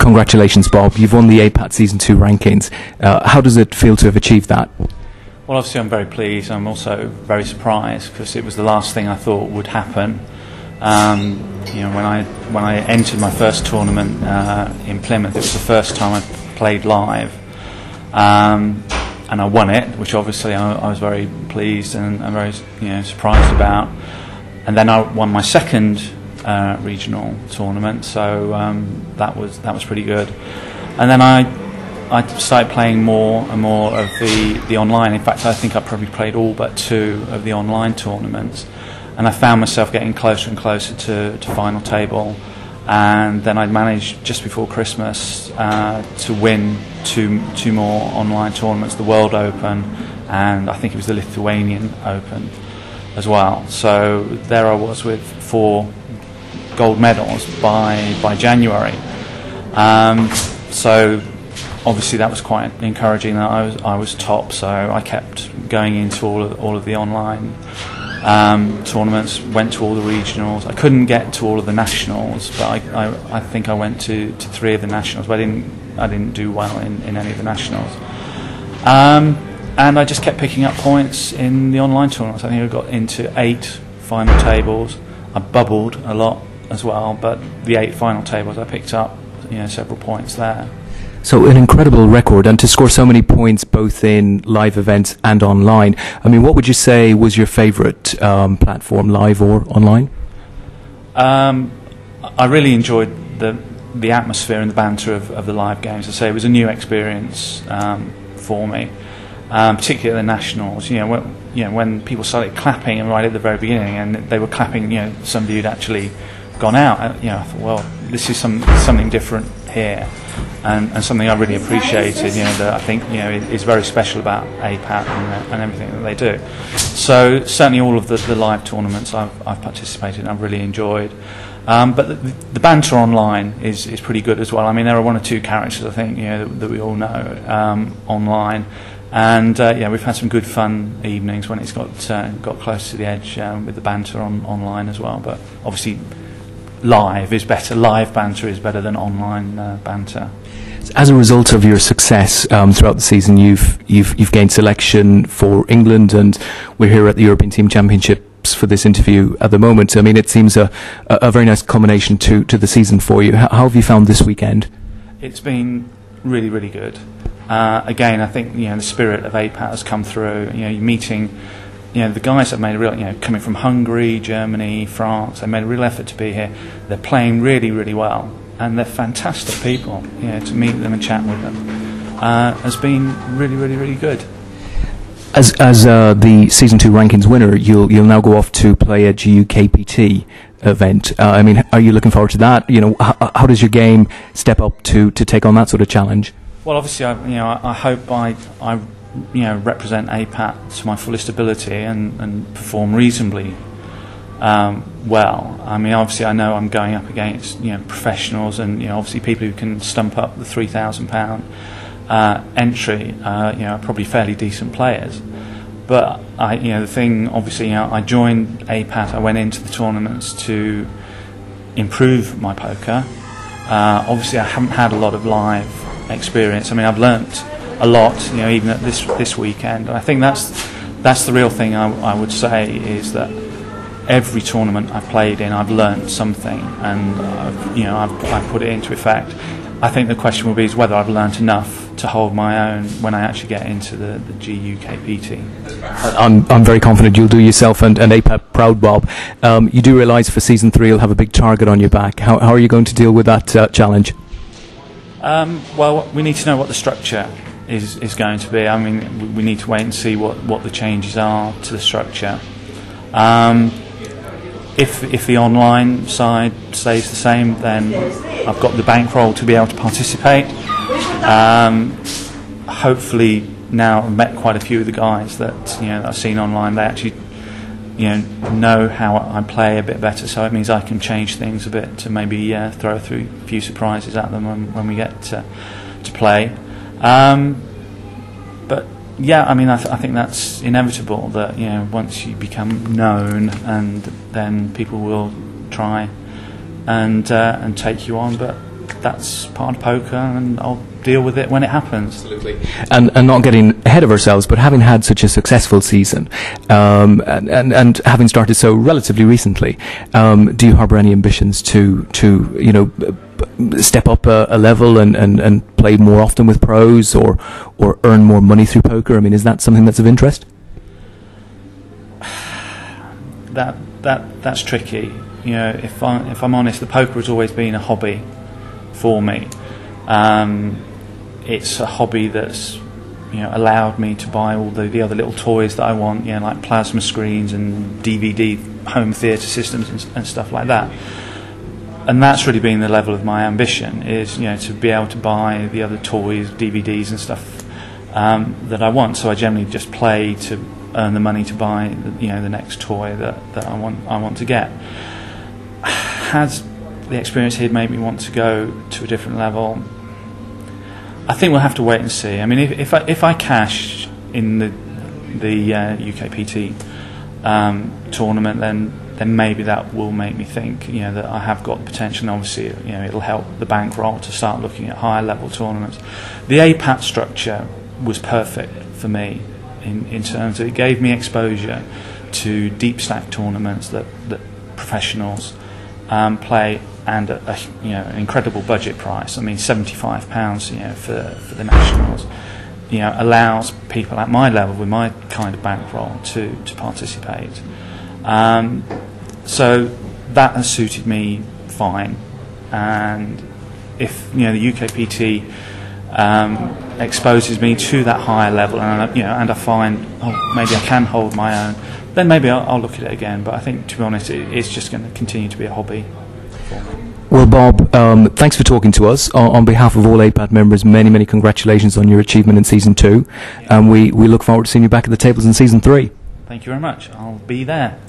congratulations, Bob. You've won the APAT Season 2 rankings. How does it feel to have achieved that? Well, obviously I'm very pleased. I'm also very surprised because it was the last thing I thought would happen. When I entered my first tournament in Plymouth, it was the first time I played live, and I won it, which obviously I was very pleased and very surprised about. And then I won my second regional tournament, so that was pretty good. And then I started playing more and more of the online. In fact, I think I probably played all but 2 of the online tournaments, and I found myself getting closer and closer to final table. And then I managed just before Christmas to win two more online tournaments, the World Open, and I think it was the Lithuanian Open as well. So there I was with 4 gold medals by January. So obviously that was quite encouraging that I was top, so I kept going into all of the online tournaments, went to all the regionals. I couldn't get to all of the nationals, but I think I went to 3 of the nationals, but I didn't do well in any of the nationals. And I just kept picking up points in the online tournaments. I think I got into 8 final tables. I bubbled a lot as well, but the 8 final tables I picked up several points there. So an incredible record, and to score so many points both in live events and online. I mean, what would you say was your favourite platform, live or online? I really enjoyed the atmosphere and the banter of the live games. I say it was a new experience for me, particularly at the nationals. When people started clapping right at the very beginning, and they were clapping, somebody who'd actually gone out. I thought, well, this is something different here. And something I really appreciated, that I think is very special about APAT and everything that they do. So certainly all of the live tournaments I've participated in, I've really enjoyed. But the banter online is pretty good as well. I mean, there are 1 or 2 characters I think that we all know online, and we've had some good fun evenings when it's got close to the edge with the banter online as well. But obviously, live is better. Live banter is better than online banter. As a result of your success throughout the season, you've gained selection for England, and we're here at the European Team Championships for this interview at the moment. I mean, it seems a very nice combination to the season for you. How have you found this weekend? It's been really, really good. Again, I think the spirit of APAT has come through. You're meeting the guys have made a real, coming from Hungary, Germany, France. They made a real effort to be here. They're playing really, really well, and they're fantastic people. To meet them and chat with them has been really, really, really good. As the Season 2 rankings winner, you'll now go off to play a GUKPT event. I mean, are you looking forward to that? How does your game step up to take on that sort of challenge? Well, obviously, I hope I represent APAT to my fullest ability and perform reasonably well. I mean, obviously I know I'm going up against professionals and obviously people who can stump up the £3,000 entry. Are probably fairly decent players. But the thing, obviously, I joined APAT. I went into the tournaments to improve my poker. Obviously, I haven't had a lot of live experience. I mean, I've learnt a lot, even at this weekend. And I think that's the real thing I would say, is that every tournament I've played in, I've learnt something, and I've put it into effect. I think the question will be is whether I've learnt enough to hold my own when I actually get into the GUKPT. I'm very confident you'll do yourself and APAT proud, Bob. You do realise for Season 3 you'll have a big target on your back. How are you going to deal with that challenge? Well, we need to know what the structure is going to be. I mean, we need to wait and see what the changes are to the structure. If the online side stays the same, then I've got the bankroll to be able to participate. Hopefully now I've met quite a few of the guys that I've seen online. They actually know how I play a bit better, so it means I can change things a bit to maybe throw a few surprises at them when we get to play. But yeah, I mean, I think that's inevitable, that once you become known, and then people will try and take you on. But that's part of poker, and I'll deal with it when it happens. Absolutely. And not getting ahead of ourselves, but having had such a successful season, and having started so relatively recently, do you harbour any ambitions to step up a level and play more often with pros, or earn more money through poker? I mean, is that something that's of interest? That's tricky. If I'm honest, the poker has always been a hobby for me. It's a hobby that's allowed me to buy all the other little toys that I want, like plasma screens and DVD home theatre systems and stuff like that. And that's really been the level of my ambition, is to be able to buy the other toys, DVDs and stuff that I want. So I generally just play to earn the money to buy the next toy that I want to get. Has the experience here made me want to go to a different level? I think we'll have to wait and see. I mean, if I cash in the UKPT tournament, then maybe that will make me think that I have got the potential. And obviously, it'll help the bankroll to start looking at higher level tournaments. The APAT structure was perfect for me in terms of it gave me exposure to deep stack tournaments that professionals play, and an incredible budget price. I mean, £75 for the nationals allows people at my level with my kind of bankroll to participate. So that has suited me fine, and if the UKPT exposes me to that higher level, and I find maybe I can hold my own, then maybe I'll look at it again. But I think, to be honest, it's just going to continue to be a hobby for me. Well, Bob, thanks for talking to us. On behalf of all APAT members, many congratulations on your achievement in Season 2. And we look forward to seeing you back at the tables in Season 3. Thank you very much. I'll be there.